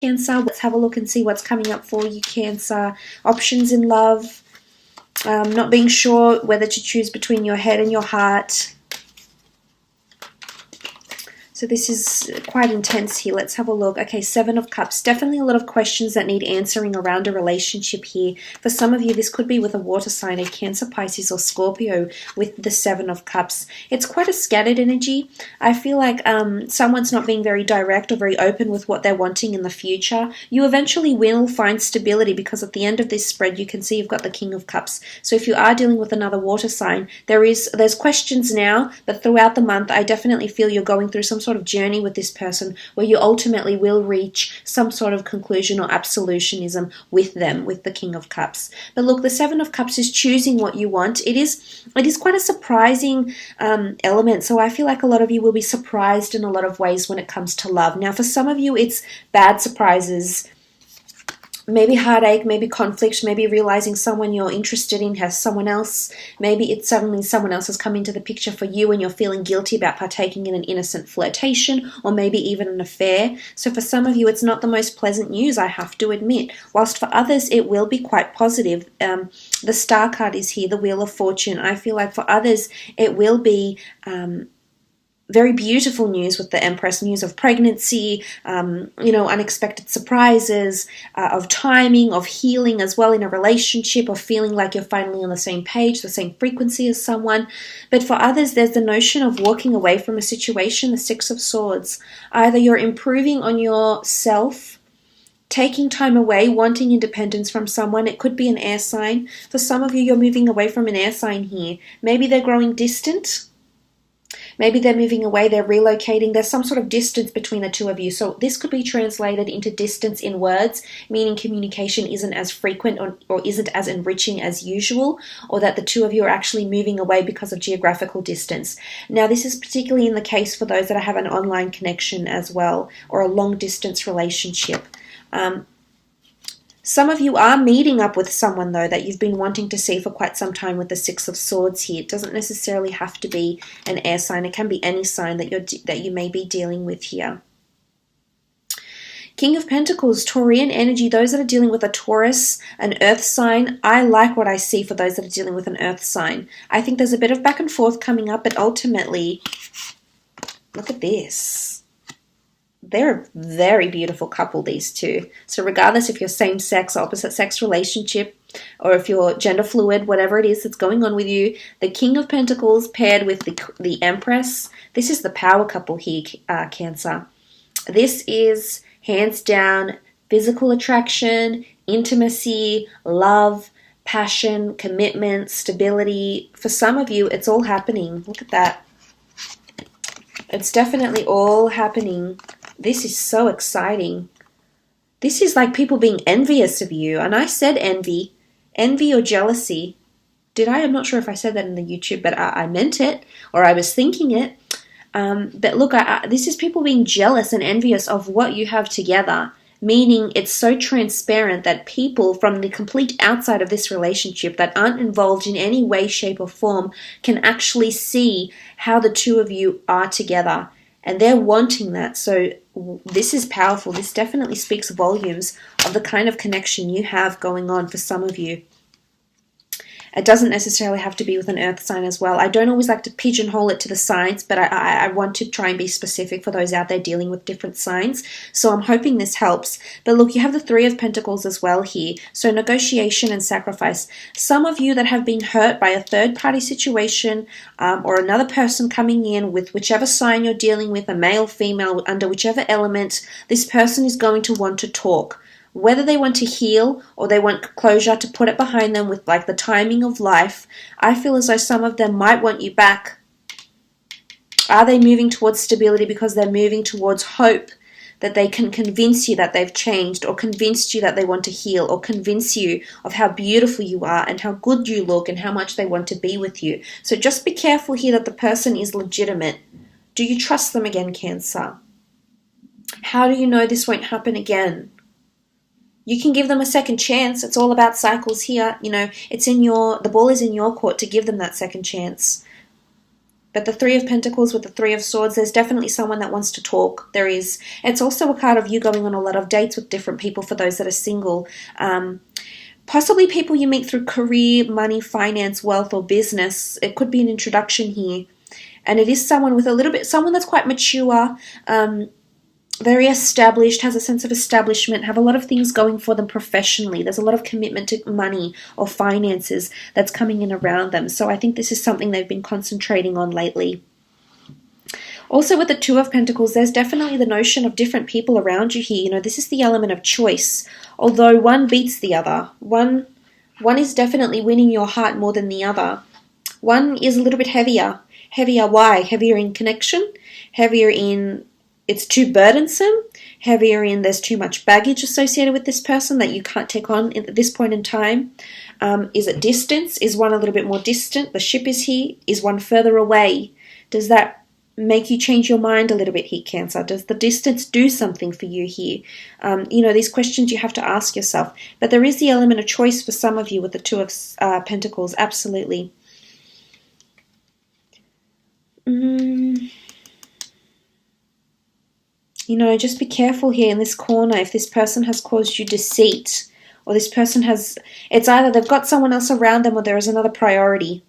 Cancer, let's have a look and see what's coming up for you, Cancer. Options in love, not being sure whether to choose between your head and your heart. So this is quite intense here. Let's have a look. Okay, Seven of Cups. Definitely a lot of questions that need answering around a relationship here. For some of you, this could be with a water sign, a Cancer, Pisces, or Scorpio with the Seven of Cups. It's quite a scattered energy. I feel like someone's not being very direct or very open with what they're wanting in the future. You eventually will find stability because at the end of this spread, you can see you've got the King of Cups. So if you are dealing with another water sign, there's questions now, but throughout the month, I definitely feel you're going through some sort of journey with this person where you ultimately will reach some sort of conclusion or absolutionism with them, with the King of Cups. But look, the Seven of Cups is choosing what you want. It is quite a surprising element. So I feel like a lot of you will be surprised in a lot of ways when it comes to love. Now, for some of you, it's bad surprises. Maybe heartache, maybe conflict, maybe realizing someone you're interested in has someone else. Maybe it's suddenly someone else has come into the picture for you and you're feeling guilty about partaking in an innocent flirtation or maybe even an affair. So for some of you, it's not the most pleasant news, I have to admit. Whilst for others, it will be quite positive. The Star card is here, the Wheel of Fortune. I feel like for others, it will be very beautiful news with the Empress, news of pregnancy, unexpected surprises, of timing, of healing as well in a relationship, of feeling like you're finally on the same page, the same frequency as someone. But for others, there's the notion of walking away from a situation, the Six of Swords. Either you're improving on yourself, taking time away, wanting independence from someone. It could be an air sign. For some of you, you're moving away from an air sign here. Maybe they're growing distant. Maybe they're moving away, they're relocating. There's some sort of distance between the two of you. So this could be translated into distance in words, meaning communication isn't as frequent or isn't as enriching as usual, or that the two of you are actually moving away because of geographical distance. Now, this is particularly in the case for those that have an online connection as well, or a long distance relationship. Some of you are meeting up with someone, though, that you've been wanting to see for quite some time with the Six of Swords here. It doesn't necessarily have to be an air sign. It can be any sign that you may be dealing with here. King of Pentacles, Taurian energy, those that are dealing with a Taurus, an earth sign. I like what I see for those that are dealing with an earth sign. I think there's a bit of back and forth coming up, but ultimately, look at this. They're a very beautiful couple, these two. So regardless if you're same-sex, opposite-sex relationship, or if you're gender fluid, whatever it is that's going on with you, the King of Pentacles paired with the Empress, this is the power couple here, Cancer. This is, hands down, physical attraction, intimacy, love, passion, commitment, stability. For some of you, it's all happening. Look at that. It's definitely all happening. This is so exciting. This is like people being envious of you. And I said envy. Envy or jealousy. Did I? I'm not sure if I said that in the YouTube, but I meant it. Or I was thinking it. But look, this is people being jealous and envious of what you have together. Meaning it's so transparent that people from the complete outside of this relationship that aren't involved in any way, shape, or form can actually see how the two of you are together. And they're wanting that. So this is powerful. This definitely speaks volumes of the kind of connection you have going on for some of you. It doesn't necessarily have to be with an earth sign as well. I don't always like to pigeonhole it to the signs, but I want to try and be specific for those out there dealing with different signs. So I'm hoping this helps. But look, you have the Three of Pentacles as well here. So negotiation and sacrifice. Some of you that have been hurt by a third-party situation or another person coming in with whichever sign you're dealing with, a male, female, under whichever element, this person is going to want to talk. Whether they want to heal or they want closure to put it behind them with like the timing of life, I feel as though some of them might want you back. Are they moving towards stability because they're moving towards hope that they can convince you that they've changed, or convince you that they want to heal, or convince you of how beautiful you are and how good you look and how much they want to be with you? So just be careful here that the person is legitimate. Do you trust them again, Cancer? How do you know this won't happen again? You can give them a second chance. It's all about cycles here. You know, the ball is in your court to give them that second chance. But the Three of Pentacles with the Three of Swords, there's definitely someone that wants to talk. There is. It's also a card of you going on a lot of dates with different people for those that are single. Possibly people you meet through career, money, finance, wealth, or business. It could be an introduction here. And it is someone with someone that's quite mature, very established, has a sense of establishment, have a lot of things going for them professionally. There's a lot of commitment to money or finances that's coming in around them. So I think this is something they've been concentrating on lately. Also with the Two of Pentacles, there's definitely the notion of different people around you here. You know, this is the element of choice. Although one beats the other. One is definitely winning your heart more than the other. One is a little bit heavier. Heavier why? Heavier in connection. Heavier in it's too burdensome. Heavier in there's too much baggage associated with this person that you can't take on at this point in time. Is it distance? Is one a little bit more distant? The ship is here. Is one further away? Does that make you change your mind a little bit here, Cancer? Does the distance do something for you here? You know, these questions you have to ask yourself. But there is the element of choice for some of you with the Two of Pentacles, absolutely. You know, just be careful here in this corner if this person has caused you deceit, or this person has, it's either they've got someone else around them or there is another priority,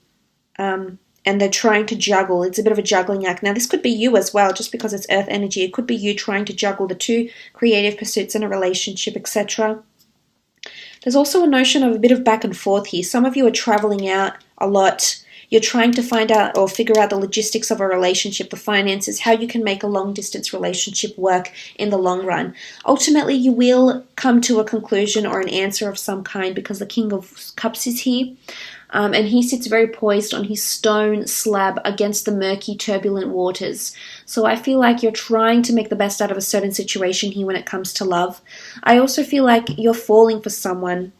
and they're trying to juggle. It's a bit of a juggling act. Now, this could be you as well, just because it's earth energy. It could be you trying to juggle the two creative pursuits in a relationship, etc. There's also a notion of a bit of back and forth here. Some of you are traveling out a lot. You're trying to find out or figure out the logistics of a relationship, the finances, how you can make a long-distance relationship work in the long run. Ultimately, you will come to a conclusion or an answer of some kind because the King of Cups is here. And he sits very poised on his stone slab against the murky, turbulent waters. So I feel like you're trying to make the best out of a certain situation here when it comes to love. I also feel like you're falling for someone.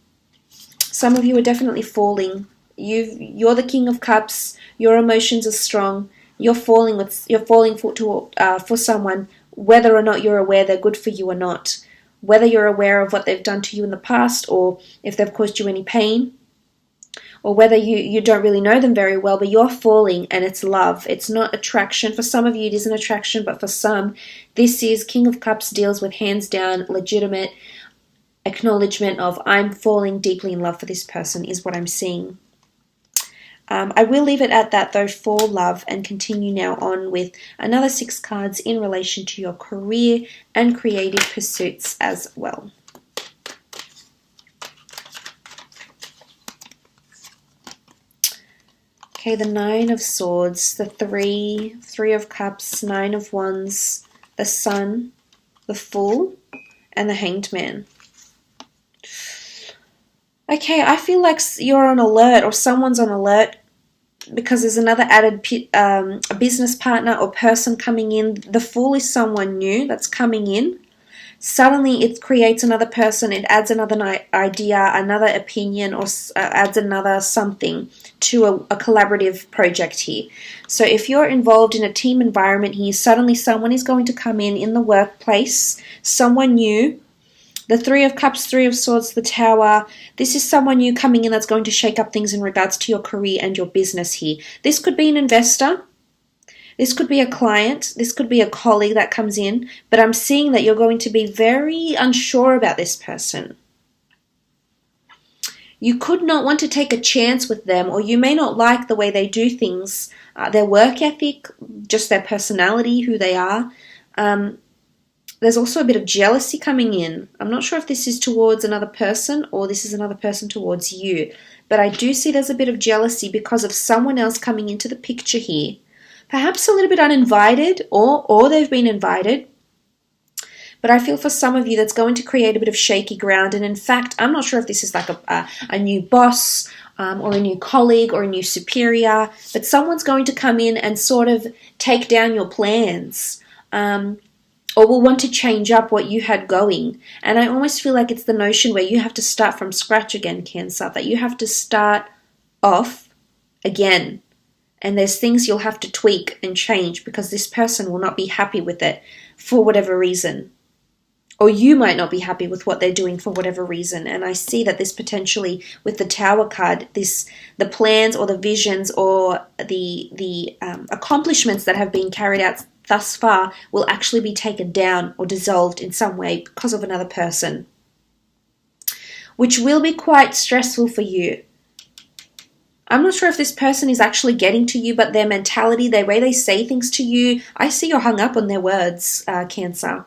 Some of you are definitely falling. You're the King of Cups. Your emotions are strong. You're falling for someone, whether or not you're aware they're good for you or not. Whether you're aware of what they've done to you in the past, or if they've caused you any pain, or whether you don't really know them very well, but you're falling and it's love. It's not attraction. For some of you, it is an attraction, but for some, this is King of Cups deals with hands down, legitimate acknowledgement of I'm falling deeply in love for this person is what I'm seeing. I will leave it at that though for love and continue now on with another 6 cards in relation to your career and creative pursuits as well. Okay, the 9 of Swords, the 3 of Cups, 9 of Wands, the Sun, the Fool, and the Hanged Man. Okay, I feel like you're on alert or someone's on alert because there's another added a business partner or person coming in. The Fool is someone new that's coming in. Suddenly it creates another person, it adds another idea, another opinion, or adds another something to a collaborative project here. So if you're involved in a team environment here, suddenly someone is going to come in the workplace, someone new. The 3 of Cups, 3 of Swords, the Tower. This is someone new coming in that's going to shake up things in regards to your career and your business here. This could be an investor. This could be a client. This could be a colleague that comes in. But I'm seeing that you're going to be very unsure about this person. You could not want to take a chance with them, or you may not like the way they do things, their work ethic, just their personality, who they are. There's also a bit of jealousy coming in. I'm not sure if this is towards another person or this is another person towards you. But I do see there's a bit of jealousy because of someone else coming into the picture here. Perhaps a little bit uninvited or they've been invited. But I feel for some of you that's going to create a bit of shaky ground. And in fact, I'm not sure if this is like a new boss or a new colleague or a new superior. But someone's going to come in and sort of take down your plans. Or will want to change up what you had going. And I almost feel like it's the notion where you have to start from scratch again, Cancer. That you have to start off again. And there's things you'll have to tweak and change because this person will not be happy with it for whatever reason. or you might not be happy with what they're doing for whatever reason. And I see that this potentially, with the Tower card, the plans or the visions or the accomplishments that have been carried out thus far will actually be taken down or dissolved in some way because of another person, which will be quite stressful for you. I'm not sure if this person is actually getting to you, but their mentality, the way they say things to you, I see you're hung up on their words, Cancer.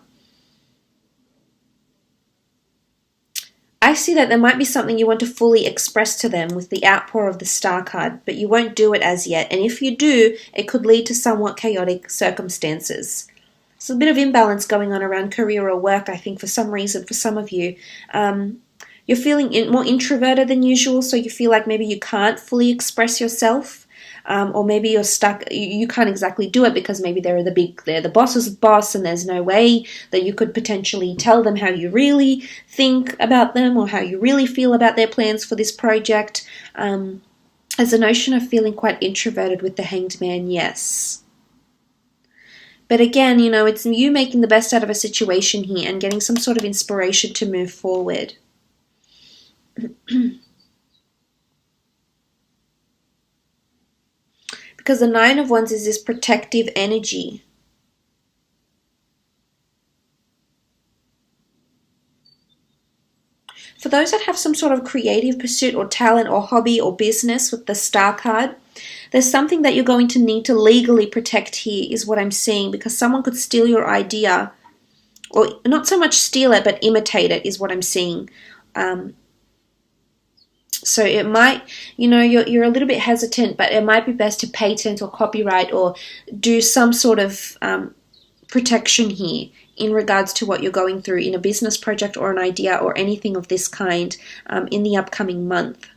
I see that there might be something you want to fully express to them with the outpour of the Star card, but you won't do it as yet. And if you do, it could lead to somewhat chaotic circumstances. There's a bit of imbalance going on around career or work, I think, for some reason, for some of you. You're feeling more introverted than usual, so you feel like maybe you can't fully express yourself. Or maybe you're stuck, you can't exactly do it because maybe they're the boss's boss and there's no way that you could potentially tell them how you really think about them or how you really feel about their plans for this project. There's a notion of feeling quite introverted with the Hanged Man, yes. But again, it's you making the best out of a situation here and getting some sort of inspiration to move forward. Because the Nine of Wands is this protective energy. For those that have some sort of creative pursuit or talent or hobby or business with the Star card, there's something that you're going to need to legally protect here, is what I'm seeing, because someone could steal your idea, or not so much steal it, but imitate it, is what I'm seeing. So it might, you're a little bit hesitant, but it might be best to patent or copyright or do some sort of protection here in regards to what you're going through in a business project or an idea or anything of this kind in the upcoming month.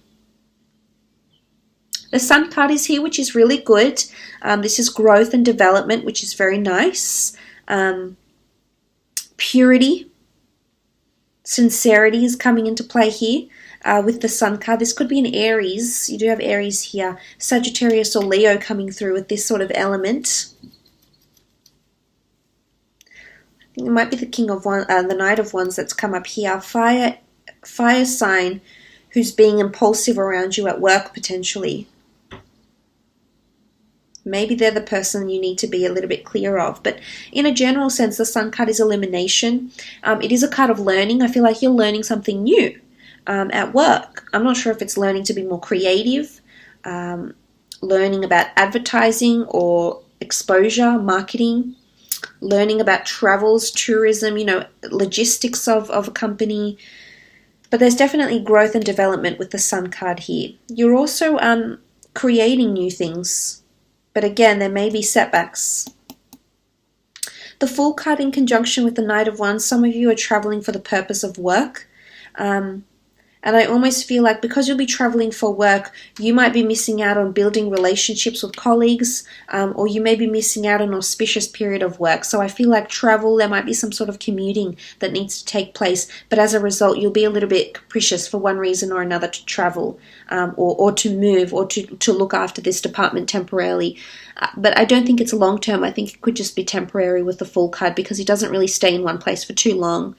The Sun card is here, which is really good. This is growth and development, which is very nice. Purity, sincerity is coming into play here. With the Sun card, this could be an Aries. You do have Aries here. Sagittarius or Leo coming through with this sort of element. I think it might be the the Knight of Wands that's come up here. Fire sign who's being impulsive around you at work potentially. Maybe they're the person you need to be a little bit clear of. But in a general sense, the Sun card is elimination. It is a card of learning. I feel like you're learning something new. At work. I'm not sure if it's learning to be more creative, learning about advertising or exposure, marketing, learning about travels, tourism, logistics of a company. But there's definitely growth and development with the Sun card here. You're also creating new things. But again, there may be setbacks. The Fool card in conjunction with the Knight of Wands, some of you are traveling for the purpose of work. And I almost feel like because you'll be traveling for work, you might be missing out on building relationships with colleagues, or you may be missing out on an auspicious period of work. So I feel like travel, there might be some sort of commuting that needs to take place. But as a result, you'll be a little bit capricious for one reason or another to travel, or to move, or to look after this department temporarily. But I don't think it's long term. I think it could just be temporary with the Fool card because he doesn't really stay in one place for too long.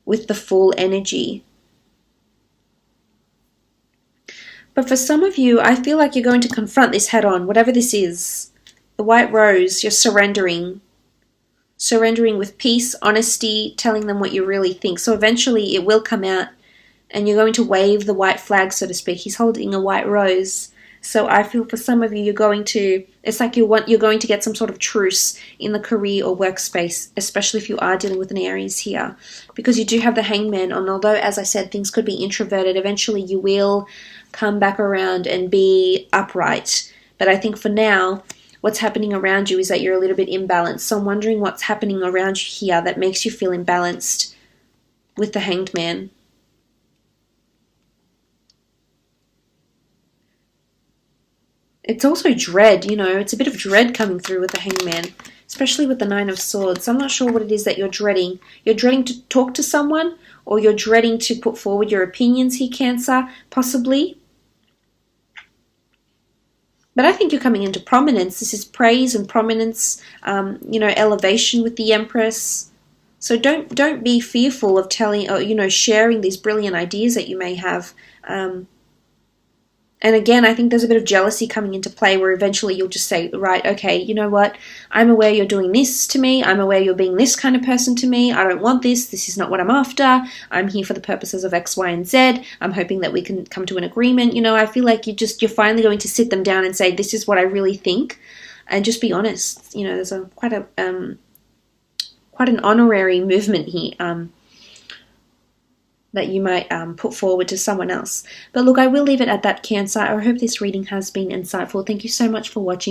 With the Fool energy. But for some of you, I feel like you're going to confront this head on, whatever this is. The White Rose, you're surrendering. Surrendering with peace, honesty, telling them what you really think. So eventually it will come out and you're going to wave the white flag, so to speak. He's holding a white rose. So I feel for some of you, it's like you're going to get some sort of truce in the career or workspace, especially if you are dealing with an Aries here, because you do have the Hangman on. Although, as I said, things could be introverted, eventually you will come back around and be upright. But I think for now, what's happening around you is that you're a little bit imbalanced. So I'm wondering what's happening around you here that makes you feel imbalanced with the Hanged Man. It's also dread, it's a bit of dread coming through with the Hangman, especially with the Nine of Swords. I'm not sure what it is that you're dreading. You're dreading to talk to someone, or you're dreading to put forward your opinions here, Cancer, possibly. But I think you're coming into prominence. This is praise and prominence, elevation with the Empress. So don't be fearful of telling, or sharing these brilliant ideas that you may have. And again, I think there's a bit of jealousy coming into play where eventually you'll just say, right, okay, you know what? I'm aware you're doing this to me. I'm aware you're being this kind of person to me. I don't want this. This is not what I'm after. I'm here for the purposes of X, Y, and Z. I'm hoping that we can come to an agreement. I feel like you're finally going to sit them down and say, this is what I really think, and just be honest. There's quite an honorary movement here. That you might put forward to someone else. But look, I will leave it at that, Cancer. I hope this reading has been insightful. Thank you so much for watching.